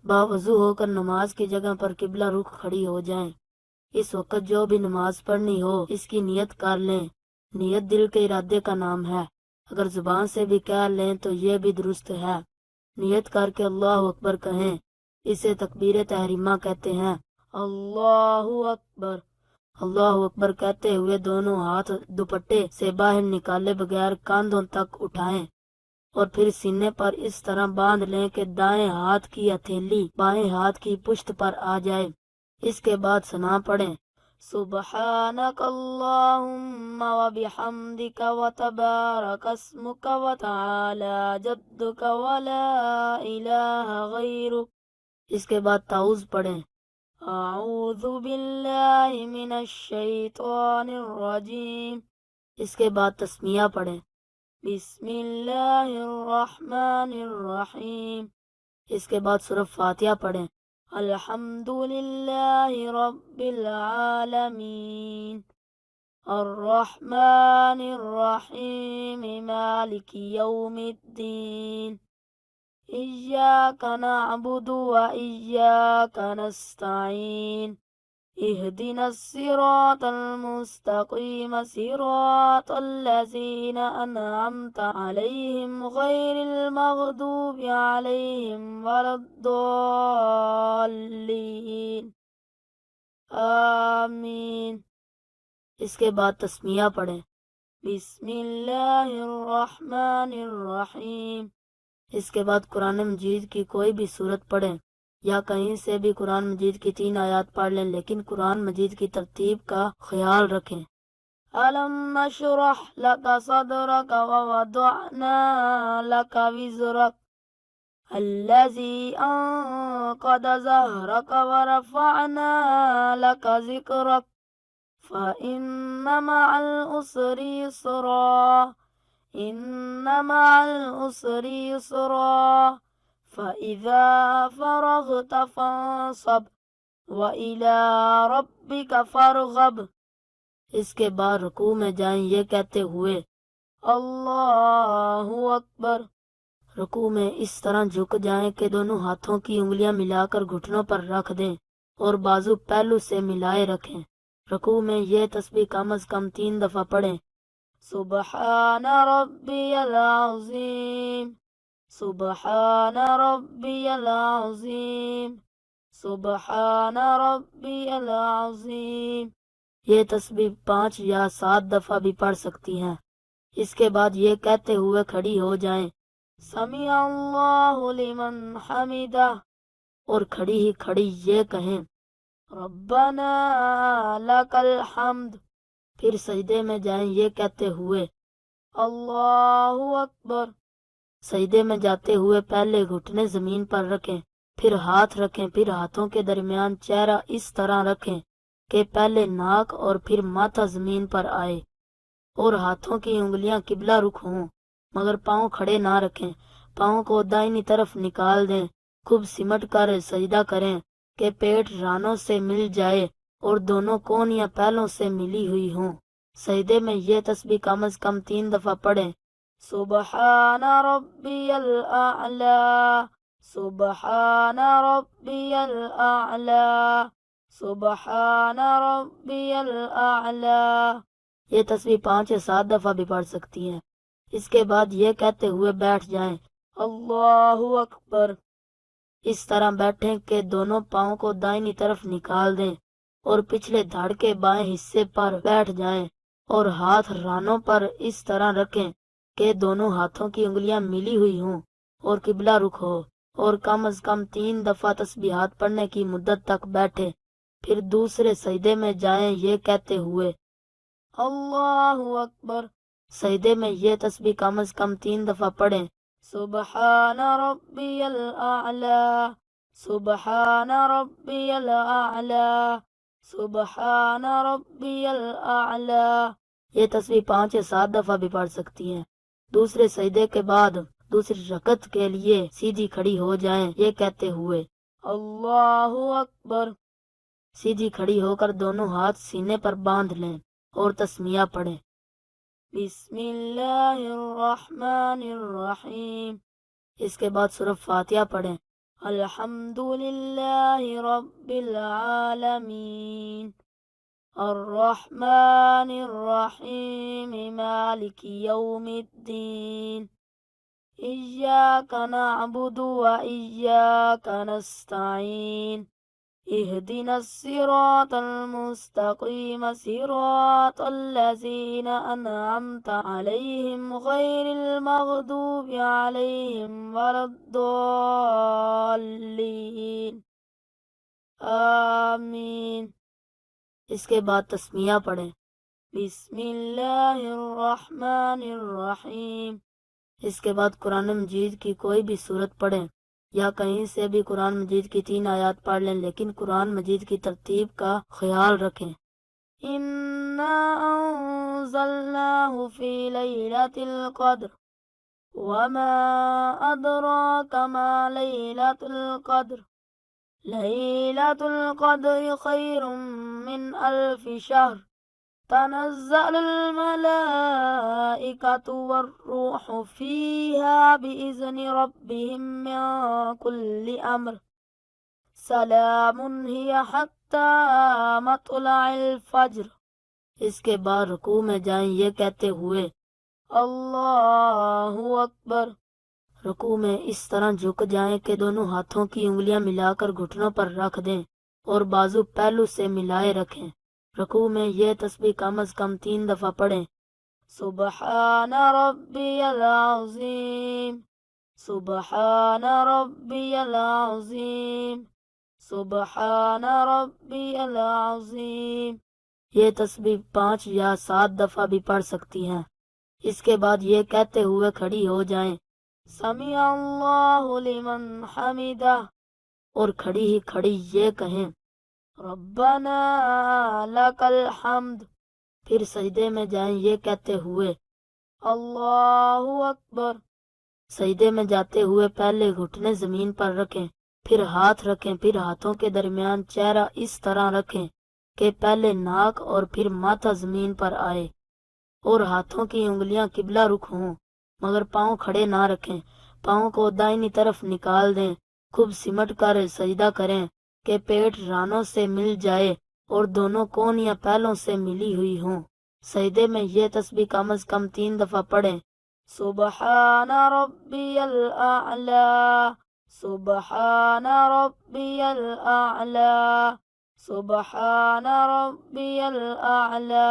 باوضو ہو کر نماز کی جگہ پر قبلہ رخ کھڑی ہو جائیں۔ اس وقت جو بھی نماز پڑھنی ہو اس کی نیت کر لیں۔ نیت دل کے ارادے کا نام ہے، اگر زبان سے بھی کہہ لیں تو یہ بھی درست ہے۔ نیت کر کے اللہ اکبر کہیں، اسے تکبیر تحریمہ کہتے ہیں۔ اللہ اکبر، اللہ اکبر کہتے ہوئے دونوں ہاتھ دوپٹے سے باہر نکالے بغیر کاندھوں تک اٹھائیں اور پھر سینے پر اس طرح باندھ لیں کہ دائیں ہاتھ کی ہتھیلی بائیں ہاتھ کی پشت پر آ جائے۔ اس کے بعد ثنا پڑھیں، سبحانک اللہم وبحمدک وتبارک اسمک وتعالی جدک ولا الہ غیرک۔ اس کے بعد تعوذ پڑھیں، اعوذ باللہ من الشیطان الرجیم۔ اس کے بعد تسمیہ پڑھیں، بسم اللہ الرحمن الرحیم۔ اس کے بعد سورۃ فاتحہ پڑھیں، الحمد للہ رب العالمین الرحمن الرحیم مالک یوم الدین ایاک نعبد و ایاک نستعین اهدنا الصراط المستقيم صراط الذين أنعمت عليهم غير المغضوب عليهم ولا الضالين آمین۔ اس کے بعد تسمیہ پڑھیں، بسم اللہ الرحمن الرحیم۔ اس کے بعد قرآن مجید کی کوئی بھی سورت پڑھیں یا کہیں سے بھی قرآن مجید کی 3 آیات پڑھ لیں، لیکن قرآن مجید کی ترتیب کا خیال رکھیں۔ أَلَمْ نَشْرَحْ لَكَ صَدْرَكَ وَوَضَعْنَا لَكَ وِزْرَكَ الَّذِي أَنقَضَ ظَهْرَكَ وَرَفَعْنَا لَكَ ذِكْرَكَ فَإِنَّ مَعَ الْعُسْرِ يُسْرًا إِنَّ مَعَ الْعُسْرِ يُسْرًا فَإِذَا فَرَغْتَ فَانصَبْ وَإِلَى رَبِّكَ فَارْغَب۔ اس کے بعد رکوع میں جائیں یہ کہتے ہوئے اللہ اکبر۔ رکوع میں اس طرح جھک جائیں کہ دونوں ہاتھوں کی انگلیاں ملا کر گھٹنوں پر رکھ دیں اور بازو پہلو سے ملائے رکھیں۔ رکوع میں یہ تسبیح کم از کم 3 دفعہ پڑھیں، سبحان ربی العظیم، سبحان ربی العظیم، سبحان ربی العظیم۔ یہ تسبیح 5 یا 7 دفعہ بھی پڑھ سکتی ہیں۔ اس کے بعد یہ کہتے ہوئے کھڑی ہو جائیں، سمیع اللہ لمن حمدہ، اور کھڑی ہی کھڑی یہ کہیں، ربنا لک الحمد۔ پھر سجدے میں جائیں یہ کہتے ہوئے اللہ اکبر۔ سجدے میں جاتے ہوئے پہلے گھٹنے زمین پر رکھیں، پھر ہاتھ رکھیں، پھر ہاتھوں کے درمیان چہرہ اس طرح رکھیں کہ پہلے ناک اور پھر ماتھا زمین پر آئے اور ہاتھوں کی انگلیاں قبلہ رخ ہوں، مگر پاؤں کھڑے نہ رکھیں۔ پاؤں کو دائنی طرف نکال دیں، خوب سمٹ کر سجدہ کریں کہ پیٹ رانوں سے مل جائے اور دونوں کونیاں پہلوں سے ملی ہوئی ہوں۔ سجدے میں یہ تسبیح کم از کم 3 دفعہ پڑھیں، سبحان ربی الاعلی، سبحان ربی الاعلی، سبحان ربی الاعلی۔ یہ تسبیح 5 یا 7 دفعہ بھی پڑھ سکتی ہیں۔ اس کے بعد یہ کہتے ہوئے بیٹھ جائیں، اللہ اکبر۔ اس طرح بیٹھیں کہ دونوں پاؤں کو دائنی طرف نکال دیں اور پچھلے دھڑ کے بائیں حصے پر بیٹھ جائیں اور ہاتھ رانوں پر اس طرح رکھیں کہ دونوں ہاتھوں کی انگلیاں ملی ہوئی ہوں اور قبلہ رخ ہو، اور کم از کم 3 دفعہ تسبیحات پڑھنے کی مدت تک بیٹھے۔ پھر دوسرے سجدے میں جائیں یہ کہتے ہوئے اللہ اکبر۔ سجدے میں یہ تسبیح کم از کم 3 دفعہ پڑھیں، سبحان ربی الاعلی، سبحان ربی الاعلی، سبحان ربی الاعلی۔ یہ تسبیح 5 یا 7 دفعہ بھی پڑھ سکتی ہیں۔ دوسرے سجدے کے بعد دوسری رکعت کے لیے سیدھی کھڑی ہو جائیں یہ کہتے ہوئے اللہ اکبر۔ سیدھی کھڑی ہو کر دونوں ہاتھ سینے پر باندھ لیں اور تسمیہ پڑھیں، بسم اللہ الرحمن الرحیم۔ اس کے بعد سورۃ فاتحہ پڑھیں، الحمد للہ رب العالمین الرحمن الرحیم مالک یوم الدین ایاک نعبد و ایاک نستعین اهدنا الصراط المستقيم صراط الذين أنعمت عليهم غير المغضوب عليهم ولا الضالين آمین۔ اس کے بعد تسمیہ پڑھیں، بسم اللہ الرحمن الرحیم۔ اس کے بعد قرآن مجید کی کوئی بھی سورت پڑھیں یا کہیں سے بھی قرآن مجید کی 3 آیات پڑھ لیں، لیکن قرآن مجید کی ترتیب کا خیال رکھیں۔ اِنَّا أَنزَلْنَاهُ فِي لَيْلَةِ الْقَدْرِ وَمَا أَدْرَاكَ مَا لَيْلَةُ الْقَدْرِ لَيْلَةُ الْقَدْرِ خَيْرٌ مِّنْ أَلْفِ شَهْرٍ تنزل الملائكة والروح فيها بإذن ربهم من كل أمر سلام هي حتى مطلع الفجر۔ اس کے بعد رکوع میں جائیں یہ کہتے ہوئے اللہ اکبر۔ رکوع میں اس طرح جھک جائیں کہ دونوں ہاتھوں کی انگلیاں ملا کر گھٹنوں پر رکھ دیں اور بازو پہلو سے ملائے رکھیں۔ رکوع میں یہ تسبیح کم از کم 3 دفعہ پڑھیں، سبحان ربی العظیم، سبحان ربی العظیم، سبحان ربی العظیم۔ یہ تسبیح 5 یا 7 دفعہ بھی پڑھ سکتی ہیں۔ اس کے بعد یہ کہتے ہوئے کھڑی ہو جائیں، سمیع اللہ لمن حمدہ، اور کھڑی ہی کھڑی یہ کہیں، ربنا لک الحمد۔ پھر سجدے میں جائیں یہ کہتے ہوئے اللہ اکبر۔ سجدے میں جاتے ہوئے پہلے گھٹنے زمین پر رکھیں، پھر ہاتھ رکھیں، پھر ہاتھوں کے درمیان چہرہ اس طرح رکھیں کہ پہلے ناک اور پھر ماتھا زمین پر آئے، اور ہاتھوں کی انگلیاں قبلہ رخ ہوں، مگر پاؤں کھڑے نہ رکھیں۔ پاؤں کو دائنی طرف نکال دیں، خوب سمٹ کر سجدہ کریں کہ پیٹ رانوں سے مل جائے اور دونوں کونیاں پہلوں سے ملی ہوئی ہوں۔ سجدے میں یہ تسبیح کم از کم 3 دفعہ پڑھیں، سبحان ربی الاعلی، سبحان ربی الاعلی، سبحان ربی الاعلی۔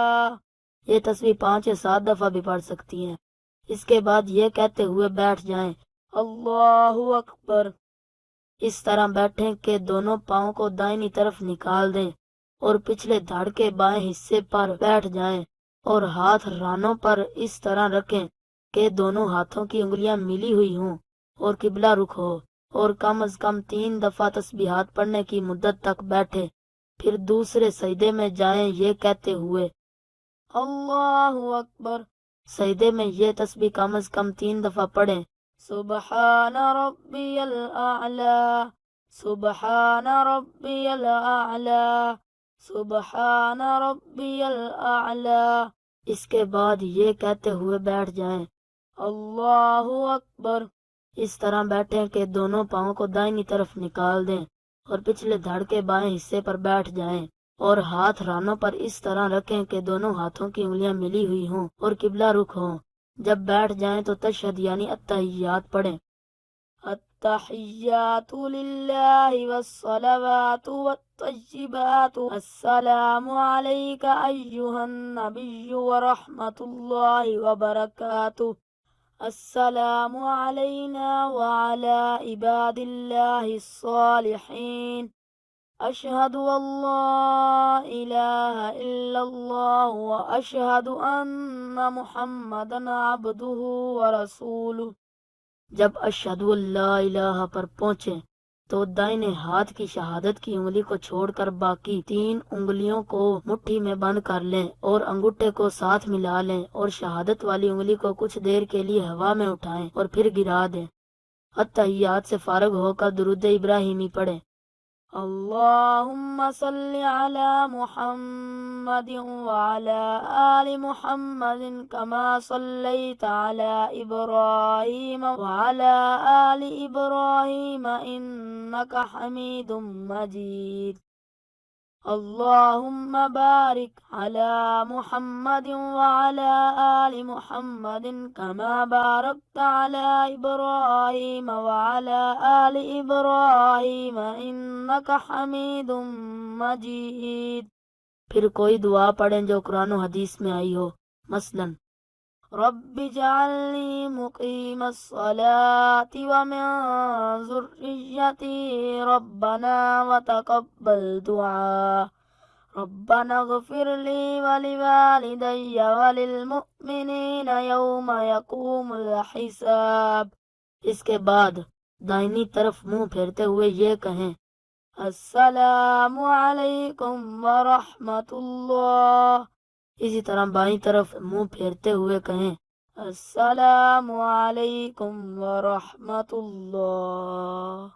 یہ تسبیح 5 یا 7 دفعہ بھی پڑھ سکتی ہیں۔ اس کے بعد یہ کہتے ہوئے بیٹھ جائیں، اللہ اکبر۔ اس طرح بیٹھیں کہ دونوں پاؤں کو دائنی طرف نکال دیں اور پچھلے دھڑ کے بائیں حصے پر بیٹھ جائیں اور ہاتھ رانوں پر اس طرح رکھیں کہ دونوں ہاتھوں کی انگلیاں ملی ہوئی ہوں اور قبلہ رخ ہو، اور کم از کم 3 دفعہ تسبیحات پڑھنے کی مدت تک بیٹھے۔ پھر دوسرے سجدے میں جائیں یہ کہتے ہوئے اللہ اکبر۔ سجدے میں یہ تسبیح کم از کم 3 دفعہ پڑھیں، سبحان ربی الاعلی، سبحان ربی الاعلی، سبحان ربی الاعلی۔ اس کے بعد یہ کہتے ہوئے بیٹھ جائیں، اللہ اکبر۔ اس طرح بیٹھیں کہ دونوں پاؤں کو دائنی طرف نکال دیں اور پچھلے دھڑ کے بائیں حصے پر بیٹھ جائیں اور ہاتھ رانوں پر اس طرح رکھیں کہ دونوں ہاتھوں کی انگلیاں ملی ہوئی ہوں اور قبلہ رخ ہوں۔ جب بیٹھ جائیں تو تشہد یعنی التحیات پڑھیں، التحیات للہ والصلوات والطیبات، السلام علیک ایہا النبی ورحمۃ اللہ وبرکاتہ، السلام علینا وعلی عباد اللہ الصالحین، اشہد ان لا الہ الا اللہ واشہد ان محمدا عبدہ ورسولہ۔ جب اشہد ان لا الہ پر پہنچیں تو دائنے ہاتھ کی شہادت کی انگلی کو چھوڑ کر باقی 3 انگلیوں کو مٹھی میں بند کر لیں اور انگوٹھے کو ساتھ ملا لیں اور شہادت والی انگلی کو کچھ دیر کے لیے ہوا میں اٹھائیں اور پھر گرا دیں۔ التحیات سے فارغ ہو کر درود ابراہیمی پڑھیں، اللهم صل على محمد وعلى آل محمد كما صليت على إبراهيم وعلى آل إبراهيم إنك حميد مجيد. اللهم بارك على محمد وعلى آل محمد كما باركت على إبراهيم وعلى آل إبراهيم إنك حميد مجيد. پھر کوئی دعا پڑھیں جو قرآن و حدیث میں آئی ہو، مثلا رب اجعلنی مقیم الصلاة ومن ذریتی ربنا وتقبل دعاء ربنا اغفر لی ولوالدی وللمؤمنین یوم یقوم الحساب۔ اس کے بعد دائنی طرف منہ پھیرتے ہوئے یہ کہیں السلام علیکم ورحمۃ اللہ۔ اسی طرح بائیں طرف منہ پھیرتے ہوئے کہیں السلام علیکم ورحمۃ اللہ۔